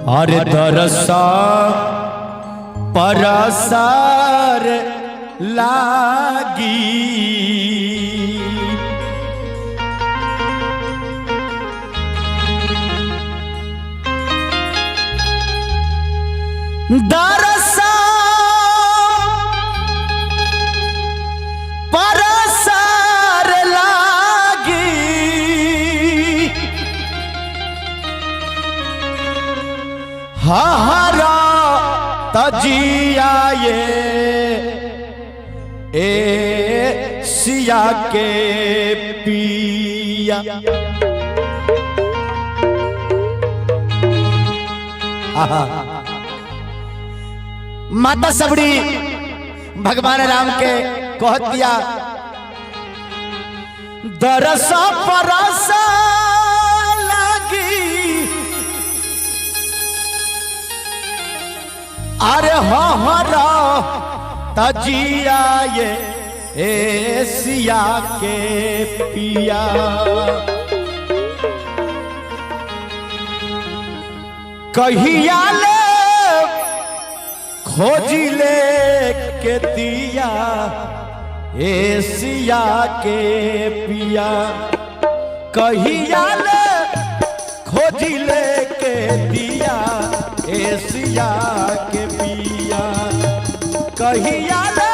अरे दरसा परसार लागी दरसा परसार लागी हरा तजिया ए सिया के पिया माता सबड़ी भगवान राम के कह दिया दरसा परसा लागी अरे हरा तजिया ए सिया के पिया कहिया ले खोजी ले के दिया ए सिया के पिया कहिया ले खोजी ले के दिया ए सिया के पिया कहिया ले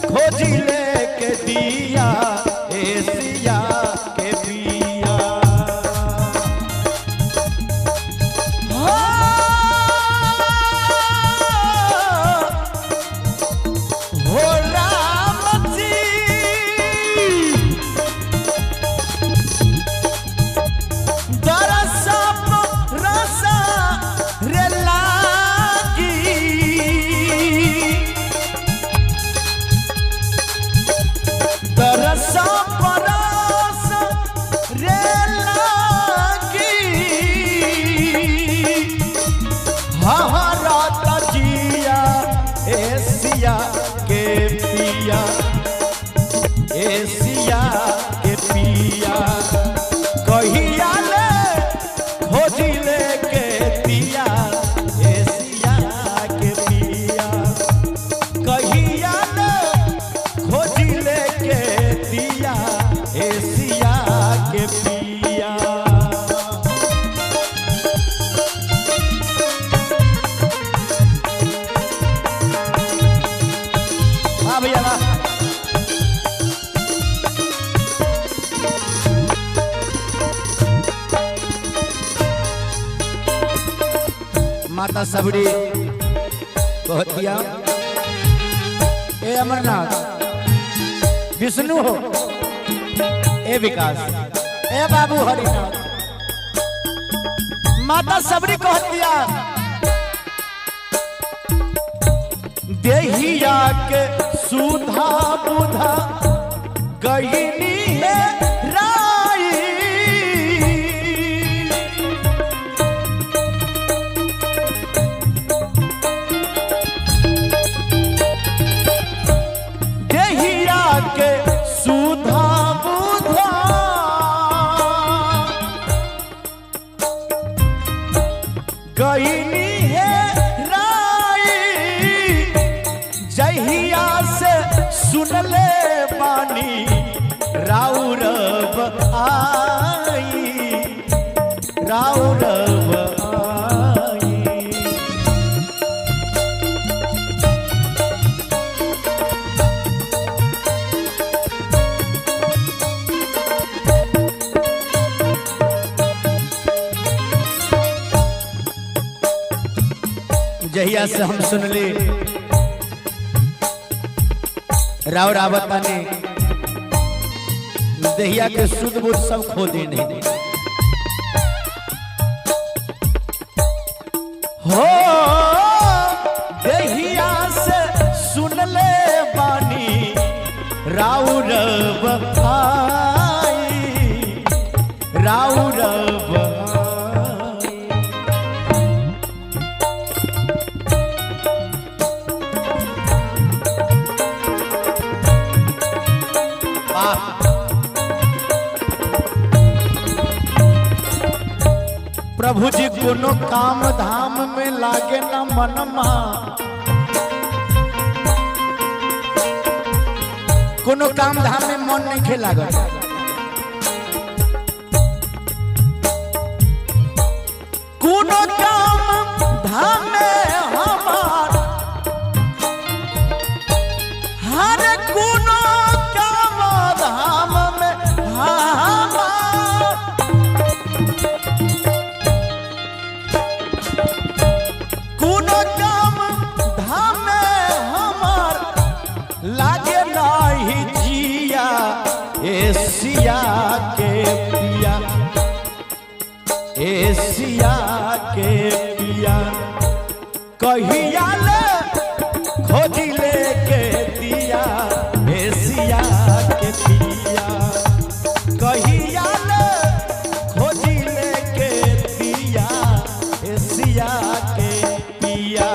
खोजी ले के दिया ए सिया के पिया हो राम जी दरसा रसा रे लागी दरसा परसा रे लागी हरा तजिया ए सिया के पिया ए सिया के पिया कहिया ले खोजी ले के दिया ए सिया के पिया कहिया ले खोजी ले के दिया ए सिया के पिया हाँ भैया ना माता सबड़ी कह दिया ए अमरनाथ विष्णु हो ए विकास ए बाबू हरिनाथ माता सबड़ी कह दिया देहिया के सुधा बुधा गईनी है राई देहिया के सुधा बुधा गईनी है जहिया से सुनले बानी राउरब आई राउरब आई जहिया से हम सुनले राव रावता ने दहिया के शुद्ध बुद्ध सब खो देने हो दहिया से सुन ले बानी राउरब आई राउरब प्रभु जी कोनो काम धाम में लागे न मनमा, कोनो काम धाम में मन नहीं खे लागल। कोनो काम धाम में हमार हर कोनो काम धाम में हमार कोनो काम धाम में हमार लागे नहीं जिया एशिया के पिया, एशिया के पिया कहिया ले खोज लेके दिया एशिया के पिया, कहिया ले खोज लेके दिया एशिया के पिया।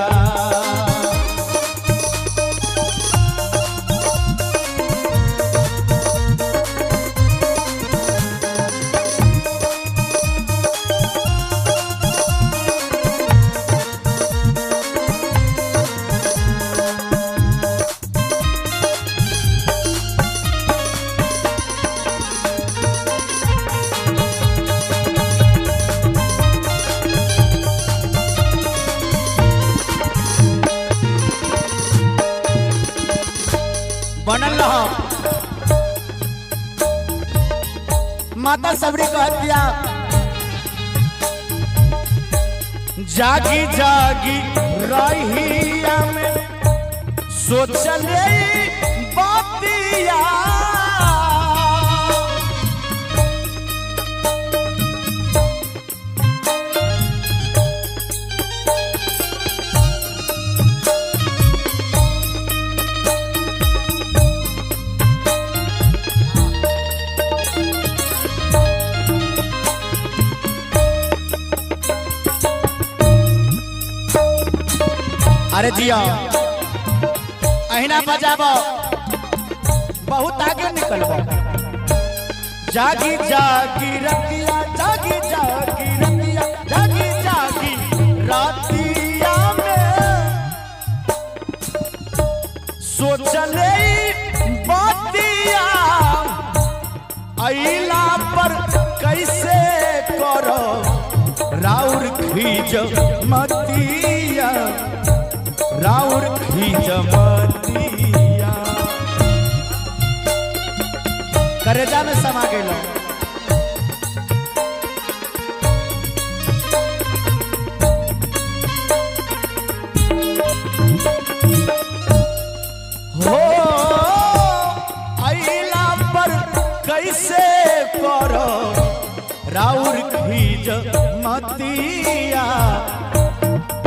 बनल रहो माता सबरी को हत्या, जागी जागी रहिया में सोचले बातिया, अरे जिया अहिना बजाबो बहुत आगे निकलबो। जागी जागी रतिया, जागी जागी रतिया, जागी जागी रतिया में सोचले बातिया, अइला पर कैसे करो राउर खींच मतिया, राउर खींच मतिया करेजा में समा गेलो। हो अइला पर कैसे करो राउर खींच मतिया,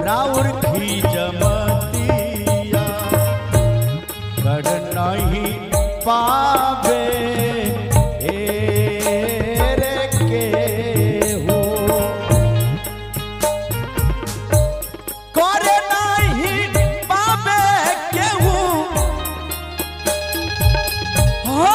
राउर खींच मतिया कर नहीं पावे रे के हो, कर नहीं पावे केहू हो,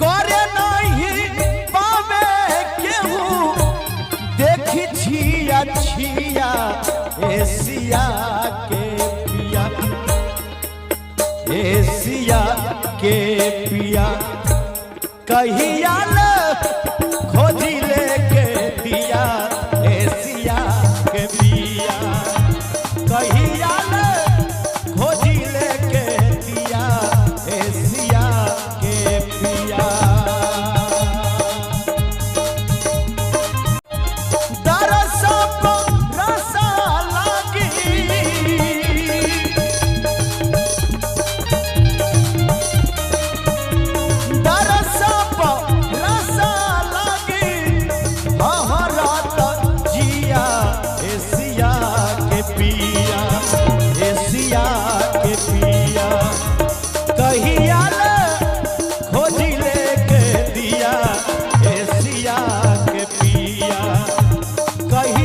करे नहीं पावे केहू देखी छिया छिया एशिया के पिया, एशिया के पिया कहिया ले खोजी लेके दिया एशिया के पिया, कहिया ले खोजी लेके दिया एशिया के पिया। दरसा को रसा लागी, दरसा को रसा लागी, हरा कही